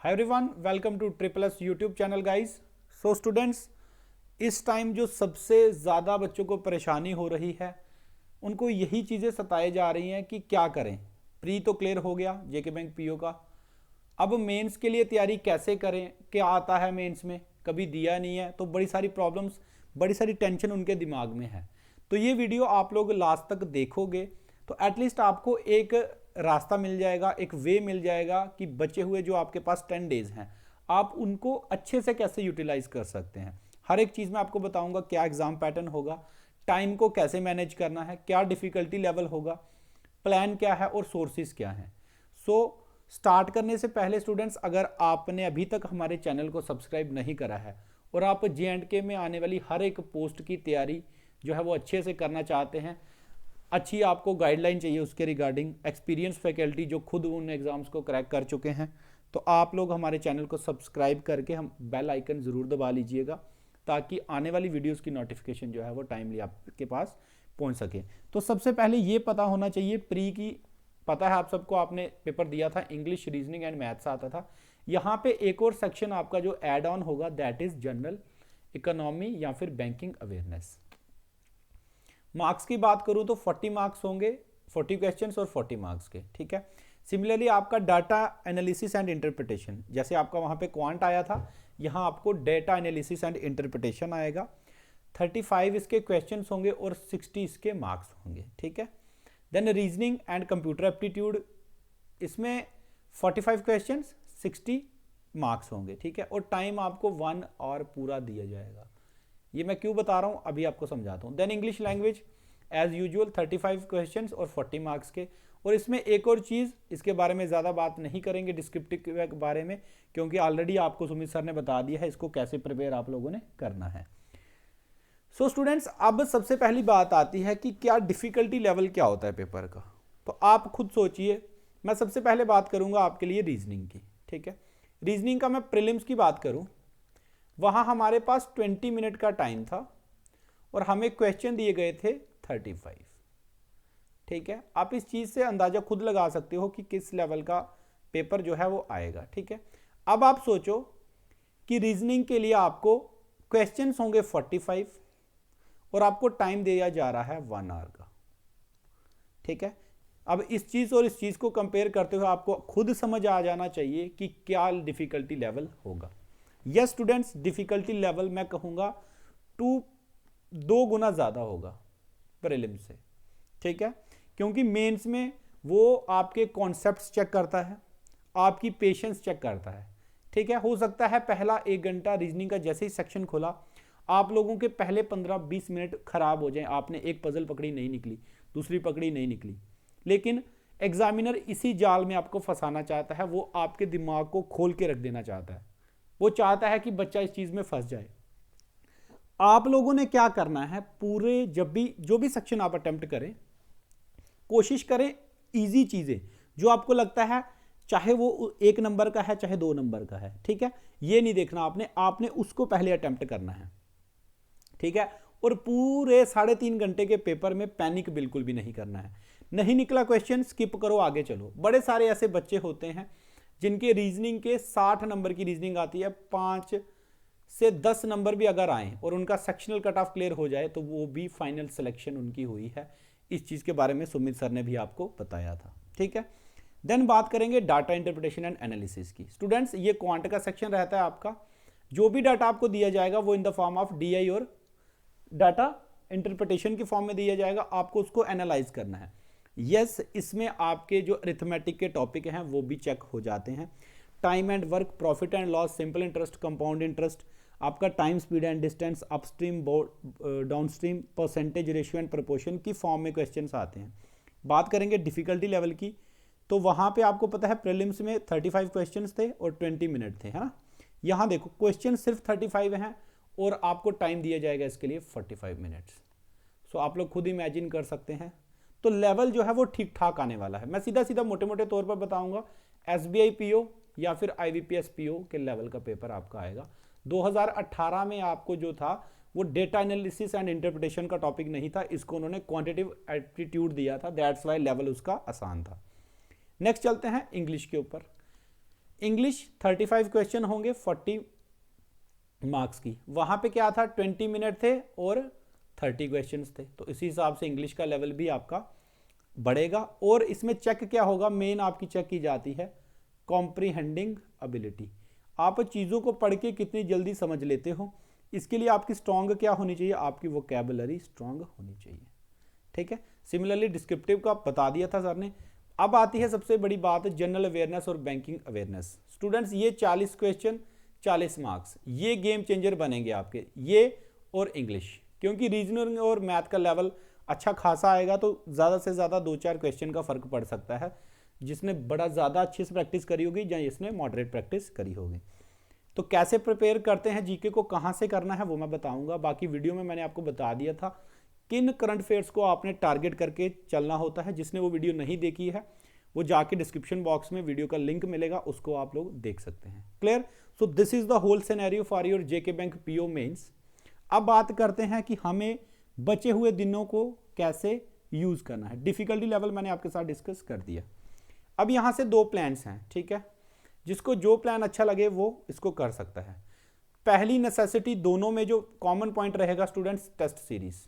Hi everyone, welcome to triple S YouTube channel guys. So students, इस time जो सबसे ज़्यादा बच्चों को परेशानी हो रही है, उनको यही चीज़ें सताए जा रही हैं कि क्या करें। प्री तो क्लियर हो गया जेके बैंक पीओ का, अब मेंस के लिए तैयारी कैसे करें, क्या आता है मेंस में, कभी दिया नहीं है, तो बड़ी सारी प्रॉब्लम्स, बड़ी सारी टेंशन उनके दिमाग में है। तो ये वीडियो आप लोग लास्ट तक देखोगे तो एटलीस्ट आपको एक रास्ता मिल जाएगा, एक वे मिल जाएगा कि बचे हुए जो आपके पास 10 डेज हैं आप उनको अच्छे से कैसे यूटिलाइज कर सकते हैं। हर एक चीज़ में आपको बताऊंगा क्या एग्जाम पैटर्न होगा, टाइम को कैसे मैनेज करना है, क्या डिफिकल्टी लेवल होगा, प्लान क्या है और सोर्सेज क्या हैं। सो स्टार्ट करने से पहले स्टूडेंट्स, अगर आपने अभी तक हमारे चैनल को सब्सक्राइब नहीं करा है और आप J&K में आने वाली हर एक पोस्ट की तैयारी जो है वो अच्छे से करना चाहते हैं, अच्छी आपको गाइडलाइन चाहिए उसके रिगार्डिंग, एक्सपीरियंस फैकल्टी जो खुद उन एग्ज़ाम्स को क्रैक कर चुके हैं, तो आप लोग हमारे चैनल को सब्सक्राइब करके हम बेल आइकन ज़रूर दबा लीजिएगा ताकि आने वाली वीडियोस की नोटिफिकेशन जो है वो टाइमली आपके पास पहुंच सके। तो सबसे पहले ये पता होना चाहिए, प्री की पता है आप सबको, आपने पेपर दिया था, इंग्लिश, रीजनिंग एंड मैथ्स आता था। यहाँ पे एक और सेक्शन आपका जो एड ऑन होगा दैट इज जनरल इकोनॉमी या फिर बैंकिंग अवेयरनेस। मार्क्स की बात करूं तो 40 मार्क्स होंगे, 40 क्वेश्चंस और 40 मार्क्स के, ठीक है। सिमिलरली आपका डाटा एनालिसिस एंड इंटरप्रिटेशन, जैसे आपका वहां पे क्वांट आया था, यहां आपको डेटा एनालिसिस एंड इंटरप्रिटेशन आएगा। 35 इसके क्वेश्चंस होंगे और 60 इसके मार्क्स होंगे, ठीक है। Then reasoning and computer aptitude, इसमें 45 क्वेश्चंस, 60 मार्क्स होंगे, ठीक है। और टाइम आपको 1 आवर पूरा दिया जाएगा। ये मैं क्यों बता रहा हूं अभी आपको समझाता हूं। Then English language as usual 35 questions और 40 मार्क्स के। और इसमें एक और चीज़, इसके बारे में ज़्यादा बात नहीं करेंगे डिस्क्रिप्टिव के बारे में, क्योंकि ऑलरेडी आपको सुमित सर ने बता दिया है इसको कैसे प्रिपेयर आप लोगों ने करना है। सो स्टूडेंट्स, अब सबसे पहली बात आती है कि क्या डिफिकल्टी लेवल क्या होता है पेपर का। तो आप खुद सोचिए। मैं सबसे पहले बात करूंगा आपके लिए रीजनिंग की, ठीक है। रीजनिंग का मैं प्रीलिम्स की बात करूं, वहां हमारे पास 20 मिनट का टाइम था और हमें क्वेश्चन दिए गए थे 35, ठीक है। आप इस चीज से अंदाजा खुद लगा सकते हो कि किस लेवल का पेपर जो है वो आएगा, ठीक है। अब आप सोचो कि रीजनिंग के लिए आपको क्वेश्चंस होंगे 45 और आपको टाइम दिया जा रहा है 1 आवर का, ठीक है। अब इस चीज और इस चीज को कंपेयर करते हुए आपको खुद समझ आ जाना चाहिए कि क्या डिफिकल्टी लेवल होगा। यस स्टूडेंट्स, डिफिकल्टी लेवल मैं कहूंगा 2 गुना ज्यादा होगा प्रीलिम से, ठीक है। क्योंकि मेंस में वो आपके कॉन्सेप्ट्स चेक करता है, आपकी पेशेंस चेक करता है, ठीक है। हो सकता है पहला 1 घंटा रीजनिंग का जैसे ही सेक्शन खोला आप लोगों के पहले 15-20 मिनट खराब हो जाएं, आपने एक पजल पकड़ी नहीं निकली, दूसरी पकड़ी नहीं निकली, लेकिन एग्जामिनर इसी जाल में आपको फंसाना चाहता है। वो आपके दिमाग को खोल के रख देना चाहता है, वो चाहता है कि बच्चा इस चीज में फंस जाए। आप लोगों ने क्या करना है, पूरे जब भी जो भी सेक्शन आप अटेम्प्ट करें, कोशिश करें इजी चीजें जो आपको लगता है, चाहे वो 1 नंबर का है चाहे 2 नंबर का है, ठीक है। ये नहीं देखना आपने उसको पहले अटेम्प्ट करना है, ठीक है। और पूरे 3.5 घंटे के पेपर में पैनिक बिल्कुल भी नहीं करना है। नहीं निकला क्वेश्चन, स्किप करो, आगे चलो। बड़े सारे ऐसे बच्चे होते हैं जिनके रीजनिंग के 60 नंबर की रीजनिंग आती है, 5 से 10 नंबर भी अगर आए और उनका सेक्शनल कट ऑफ क्लियर हो जाए तो वो भी फाइनल सिलेक्शन उनकी हुई है। इस चीज के बारे में सुमित सर ने भी आपको बताया था, ठीक है। देन बात करेंगे डाटा इंटरप्रिटेशन एंड एनालिसिस की। स्टूडेंट्स, ये क्वांट का सेक्शन रहता है आपका। जो भी डाटा आपको दिया जाएगा वो in the form of DI और डाटा इंटरप्रिटेशन के फॉर्म में दिया जाएगा, आपको उसको एनालाइज करना है। यस, इसमें आपके जो अरिथमेटिक के टॉपिक हैं वो भी चेक हो जाते हैं। Time and work, profit and loss, simple interest, compound interest, आपका time, speed and distance, upstream, downstream, percentage, ratio and proportion की फॉर्म में क्वेश्चंस आते हैं। बात करेंगे डिफिकल्टी लेवल की, तो वहां पे आपको पता है प्रीलिम्स में 35 क्वेश्चंस थे और 20 मिनट थे, है ना। यहां देखो क्वेश्चन सिर्फ 35 हैं और आपको टाइम दिया जाएगा इसके लिए 45 मिनट्स। सो आप लोग खुद इमेजिन कर सकते हैं। तो लेवल जो है वो ठीक ठाक आने वाला है। मैं सीधा सीधा मोटे मोटे तौर पर बताऊंगा, SBI PO या फिर IBPS PO के लेवल का पेपर आपका आएगा। 2018 में आपको जो था वो डेटा एनालिसिस एंड इंटरप्रिटेशन का टॉपिक नहीं था, इसको उन्होंने क्वांटिटेटिव एप्टीट्यूड दिया था, दैट्स वाई लेवल उसका आसान था। नेक्स्ट चलते हैं इंग्लिश के ऊपर। इंग्लिश 35 क्वेश्चन होंगे 40 मार्क्स की। वहां पे क्या था, 20 मिनट थे और 30 क्वेश्चंस थे। तो इसी हिसाब से इंग्लिश का लेवल भी आपका बढ़ेगा। और इसमें चेक क्या होगा, मेन आपकी चेक की जाती है कॉम्प्रीहेंडिंग एबिलिटी। आप चीज़ों को पढ़ के कितनी जल्दी समझ लेते हो। इसके लिए आपकी स्ट्रॉन्ग क्या होनी चाहिए, आपकी वोकैबुलरी स्ट्रॉन्ग होनी चाहिए। ठीक है, सिमिलरली डिस्क्रिप्टिव का बता दिया था सर ने। अब आती है सबसे बड़ी बात, जनरल अवेयरनेस और बैंकिंग अवेयरनेस। स्टूडेंट्स ये 40 क्वेश्चन 40 मार्क्स, ये गेम चेंजर बनेंगे आपके, ये और इंग्लिश। क्योंकि रीजनिंग और मैथ का लेवल अच्छा खासा आएगा तो ज़्यादा से ज़्यादा 2-4 क्वेश्चन का फर्क पड़ सकता है, जिसने बड़ा ज़्यादा अच्छे से प्रैक्टिस करी होगी या जिसने मॉडरेट प्रैक्टिस करी होगी। तो कैसे प्रिपेयर करते हैं जीके को, कहाँ से करना है वो मैं बताऊंगा। बाकी वीडियो में मैंने आपको बता दिया था किन करंट अफेयर्स को आपने टारगेट करके चलना होता है। जिसने वो वीडियो नहीं देखी है वो जाके डिस्क्रिप्शन बॉक्स में वीडियो का लिंक मिलेगा, उसको आप लोग देख सकते हैं। Clear? So this is the whole scenario for your JK Bank PO mains. अब बात करते हैं कि हमें बचे हुए दिनों को कैसे यूज करना है। डिफिकल्टी लेवल मैंने आपके साथ डिस्कस कर दिया। अब यहां से 2 प्लान्स हैं, ठीक है, जिसको जो प्लान अच्छा लगे वो इसको कर सकता है। पहली नेसेसिटी दोनों में जो कॉमन पॉइंट रहेगा स्टूडेंट्स, टेस्ट सीरीज।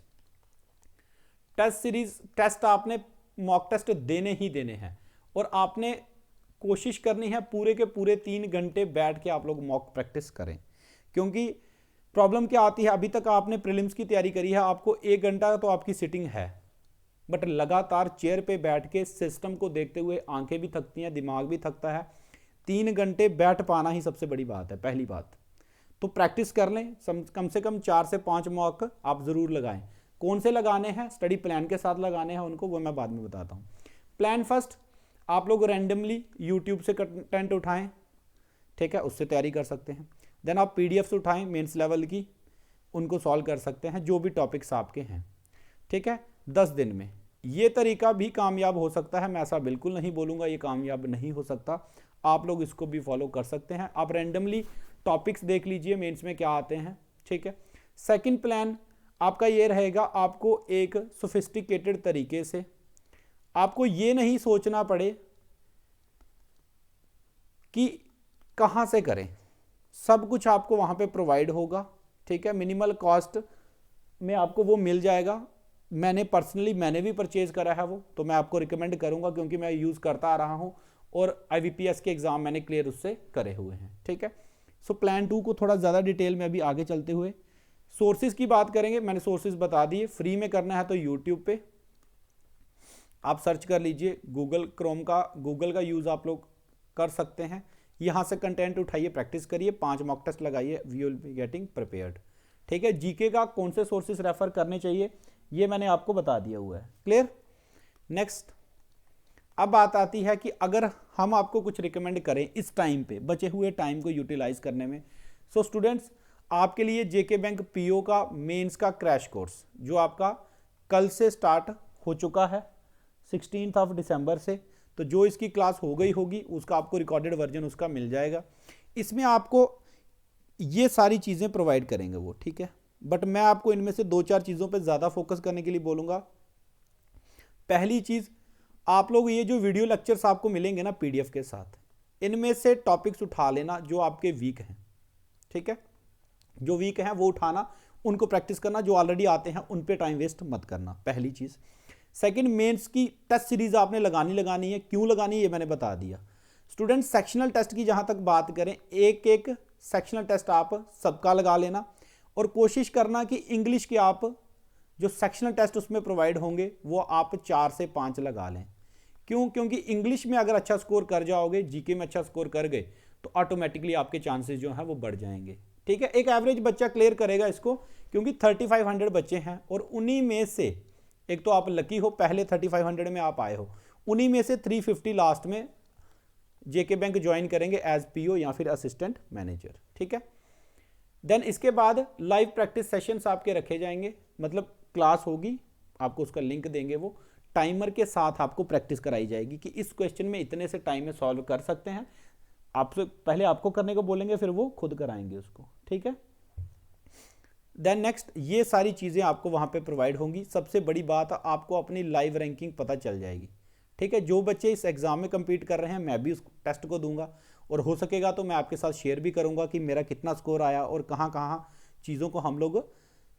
टेस्ट आपने मॉक टेस्ट देने ही देने हैं और आपने कोशिश करनी है पूरे के पूरे 3 घंटे बैठ के आप लोग मॉक प्रैक्टिस करें। क्योंकि प्रॉब्लम क्या आती है, अभी तक आपने प्रीलिम्स की तैयारी करी है, आपको 1 घंटा तो आपकी सिटिंग है, बट लगातार चेयर पे बैठ के सिस्टम को देखते हुए आंखें भी थकती हैं, दिमाग भी थकता है। 3 घंटे बैठ पाना ही सबसे बड़ी बात है, पहली बात। तो प्रैक्टिस कर लें, कम से कम 4 से 5 मॉक आप ज़रूर लगाएं। कौन से लगाने हैं, स्टडी प्लान के साथ लगाने हैं उनको, वो मैं बाद में बताता हूँ। प्लान फर्स्ट, आप लोग रैंडमली यूट्यूब से कंटेंट उठाएं, ठीक है, उससे तैयारी कर सकते हैं। देन आप पीडीएफ्स उठाएं मेंस लेवल की, उनको सॉल्व कर सकते हैं जो भी टॉपिक्स आपके हैं, ठीक है, 10 दिन में। ये तरीका भी कामयाब हो सकता है, मैं ऐसा बिल्कुल नहीं बोलूँगा ये कामयाब नहीं हो सकता। आप लोग इसको भी फॉलो कर सकते हैं। आप रैंडमली टॉपिक्स देख लीजिए मेंस में क्या आते हैं, ठीक है। सेकंड प्लान आपका ये रहेगा, आपको एक सोफिस्टिकेटेड तरीके से, आपको ये नहीं सोचना पड़े कि कहाँ से करें, सब कुछ आपको वहाँ पे प्रोवाइड होगा, ठीक है, मिनिमल कॉस्ट में आपको वो मिल जाएगा। मैंने भी परचेज करा है वो, तो मैं आपको रिकमेंड करूँगा क्योंकि मैं यूज़ करता आ रहा हूँ और IBPS के एग्ज़ाम मैंने क्लियर उससे करे हुए हैं, ठीक है। सो प्लान 2 को थोड़ा ज़्यादा डिटेल में अभी आगे चलते हुए सोर्सेज की बात करेंगे। मैंने सोर्सेज बता दिए, फ्री में करना है तो यूट्यूब पे आप सर्च कर लीजिए, गूगल का यूज़ आप लोग कर सकते हैं। यहाँ से कंटेंट उठाइए, प्रैक्टिस करिए, 5 मॉक टेस्ट लगाइए, we will be getting prepared, ठीक है। जीके का कौन से सोर्सेज रेफर करने चाहिए ये मैंने आपको बता दिया हुआ है, क्लियर। नेक्स्ट, अब बात आती है कि अगर हम आपको कुछ रिकमेंड करें इस टाइम पे, बचे हुए टाइम को यूटिलाइज करने में, सो स्टूडेंट्स आपके लिए जेके बैंक पीओ का मेंस का क्रैश कोर्स जो आपका कल से स्टार्ट हो चुका है 16 दिसंबर से, तो जो इसकी क्लास हो गई होगी उसका आपको रिकॉर्डेड वर्जन उसका मिल जाएगा। इसमें आपको ये सारी चीज़ें प्रोवाइड करेंगे वो, ठीक है, बट मैं आपको इनमें से 2-4 चीज़ों पे ज़्यादा फोकस करने के लिए बोलूँगा। पहली चीज़, आप लोग ये जो वीडियो लेक्चर्स आपको मिलेंगे ना PDF के साथ, इनमें से टॉपिक्स उठा लेना जो आपके वीक हैं, ठीक है, जो वीक हैं वो उठाना, उनको प्रैक्टिस करना, जो ऑलरेडी आते हैं उन पे टाइम वेस्ट मत करना, पहली चीज़। सेकंड, मेंस की टेस्ट सीरीज आपने लगानी है, क्यों लगानी है ये मैंने बता दिया। स्टूडेंट सेक्शनल टेस्ट की जहां तक बात करें, एक सेक्शनल टेस्ट आप सबका लगा लेना और कोशिश करना कि इंग्लिश के आप जो सेक्शनल टेस्ट उसमें प्रोवाइड होंगे वो आप 4 से 5 लगा लें। क्यों? क्योंकि इंग्लिश में अगर अच्छा स्कोर कर जाओगे, जीके में अच्छा स्कोर कर गए तो ऑटोमेटिकली आपके चांसेस जो हैं वो बढ़ जाएंगे, ठीक है। एक एवरेज बच्चा क्लियर करेगा इसको, क्योंकि 3500 बच्चे हैं और उन्हीं में से एक तो आप लकी हो, पहले 3500 में आप आए हो, उन्हीं में से 350 लास्ट में जेके बैंक ज्वाइन करेंगे एज पीओ या फिर असिस्टेंट मैनेजर, ठीक है। देन इसके बाद लाइव प्रैक्टिस सेशंस आपके रखे जाएंगे, मतलब क्लास होगी, आपको उसका लिंक देंगे, वो टाइमर के साथ आपको प्रैक्टिस कराई जाएगी कि इस क्वेश्चन में इतने से टाइम में सॉल्व कर सकते हैं। आपसे पहले आपको करने को बोलेंगे, फिर वो खुद कराएंगे उसको, ठीक है। देन नेक्स्ट, ये सारी चीज़ें आपको वहाँ पे प्रोवाइड होंगी। सबसे बड़ी बात, आपको अपनी लाइव रैंकिंग पता चल जाएगी, ठीक है। जो बच्चे इस एग्ज़ाम में कम्पीट कर रहे हैं, मैं भी उस टेस्ट को दूंगा और हो सकेगा तो मैं आपके साथ शेयर भी करूंगा कि मेरा कितना स्कोर आया और कहाँ कहाँ चीज़ों को हम लोग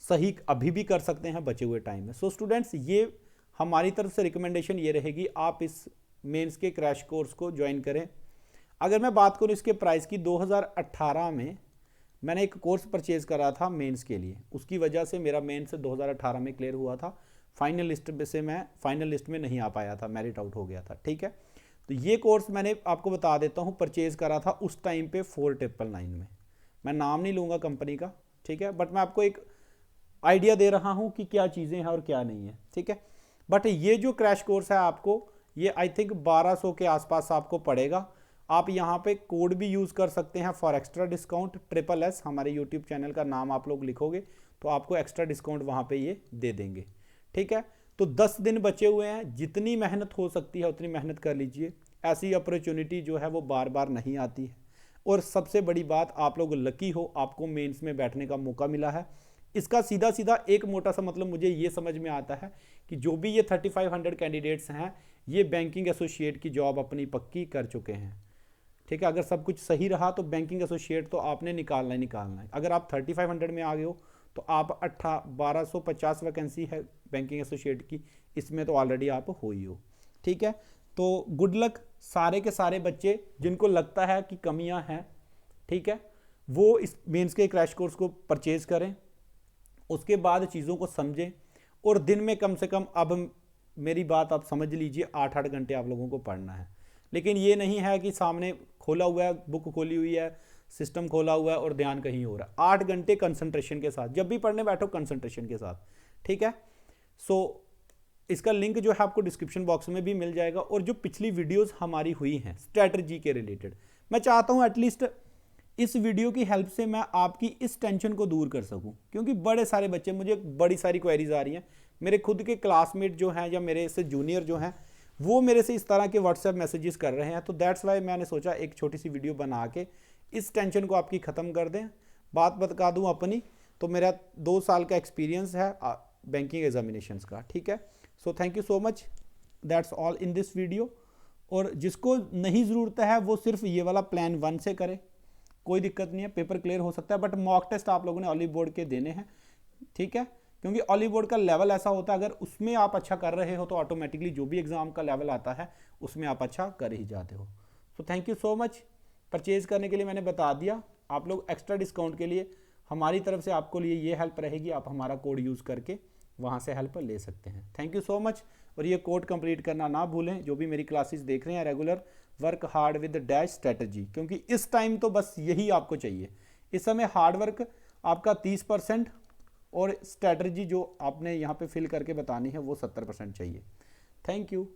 सही अभी भी कर सकते हैं बचे हुए टाइम में। सो स्टूडेंट्स, ये हमारी तरफ से रिकमेंडेशन ये रहेगी, आप इस मेंस के क्रैश कोर्स को ज्वाइन करें। अगर मैं बात करूं इसके प्राइस की, 2018 में मैंने एक कोर्स परचेज करा था मेंस के लिए, उसकी वजह से मेरा मेंस 2018 में क्लियर हुआ था। फाइनल लिस्ट से मैं फाइनल लिस्ट में नहीं आ पाया था, मेरिट आउट हो गया था। ठीक है, तो ये कोर्स मैंने आपको बता देता हूँ परचेज करा था उस टाइम पे 4999 में। मैं नाम नहीं लूँगा कंपनी का, ठीक है, बट मैं आपको एक आइडिया दे रहा हूँ कि क्या चीज़ें हैं और क्या नहीं है। ठीक है, बट ये जो क्रैश कोर्स है आपको, ये आई थिंक 1200 के आसपास आपको पड़ेगा। आप यहाँ पे कोड भी यूज़ कर सकते हैं फॉर एक्स्ट्रा डिस्काउंट, SSS हमारे यूट्यूब चैनल का नाम आप लोग लिखोगे तो आपको एक्स्ट्रा डिस्काउंट वहाँ पे ये दे देंगे। ठीक है, तो 10 दिन बचे हुए हैं, जितनी मेहनत हो सकती है उतनी मेहनत कर लीजिए। ऐसी अपॉर्चुनिटी जो है वो बार बार नहीं आती है। और सबसे बड़ी बात, आप लोग लकी हो, आपको मेंस में बैठने का मौका मिला है। इसका सीधा सीधा एक मोटा सा मतलब मुझे ये समझ में आता है कि जो भी ये 3500 कैंडिडेट्स हैं, ये बैंकिंग एसोसिएट की जॉब अपनी पक्की कर चुके हैं। ठीक है, अगर सब कुछ सही रहा तो बैंकिंग एसोसिएट तो आपने निकालना ही निकालना है। अगर आप 3500 में आ गए हो तो आप 1250 वैकेंसी है बैंकिंग एसोसिएट की, इसमें तो ऑलरेडी आप हो ही हो। ठीक है, तो गुड लक सारे के सारे बच्चे जिनको लगता है कि कमियां हैं, ठीक है, वो इस मेंस के क्रैश कोर्स को परचेज करें, उसके बाद चीज़ों को समझें और दिन में कम से कम, अब मेरी बात आप समझ लीजिए, 8-8 घंटे आप लोगों को पढ़ना है। लेकिन ये नहीं है कि सामने खोला हुआ है, बुक खोली हुई है, सिस्टम खोला हुआ है और ध्यान कहीं हो रहा है। 8 घंटे कंसंट्रेशन के साथ, जब भी पढ़ने बैठो कंसंट्रेशन के साथ। ठीक है, सो इसका लिंक जो है आपको डिस्क्रिप्शन बॉक्स में भी मिल जाएगा। और जो पिछली वीडियोस हमारी हुई हैं स्ट्रैटेजी के रिलेटेड, मैं चाहता हूं एटलीस्ट इस वीडियो की हेल्प से मैं आपकी इस टेंशन को दूर कर सकूं, क्योंकि बड़े सारे बच्चे, मुझे बड़ी सारी क्वेरीज आ रही हैं, मेरे खुद के क्लासमेट जो हैं या मेरे से जूनियर जो हैं, वो मेरे से इस तरह के व्हाट्सएप मैसेजेस कर रहे हैं। तो दैट्स वाई मैंने सोचा एक छोटी सी वीडियो बना के इस टेंशन को आपकी ख़त्म कर दें। बात बता दूं अपनी, तो मेरा 2 साल का एक्सपीरियंस है बैंकिंग एग्जामिनेशंस का। ठीक है, so thank you so much, that's all in this video. और जिसको नहीं ज़रूरत है वो सिर्फ ये वाला प्लान 1 से करे, कोई दिक्कत नहीं है, पेपर क्लियर हो सकता है। बट मॉक टेस्ट आप लोगों ने ऑलिव बोर्ड के देने हैं। ठीक है, क्योंकि ऑलिव बोर्ड का लेवल ऐसा होता है, अगर उसमें आप अच्छा कर रहे हो तो ऑटोमेटिकली जो भी एग्जाम का लेवल आता है उसमें आप अच्छा कर ही जाते हो। So thank you so much. Purchase करने के लिए मैंने बता दिया, आप लोग एक्स्ट्रा डिस्काउंट के लिए हमारी तरफ से आपको लिए ये हेल्प रहेगी, आप हमारा कोड यूज़ करके वहाँ से हेल्प ले सकते हैं। Thank you so much. और ये कोड कंप्लीट करना ना भूलें, जो भी मेरी क्लासेस देख रहे हैं regular, work hard with dash strategy, क्योंकि इस टाइम तो बस यही आपको चाहिए। इस समय हार्ड वर्क आपका 30% और स्ट्रेटजी जो आपने यहाँ पे फिल करके बतानी है वो 70% चाहिए। Thank you.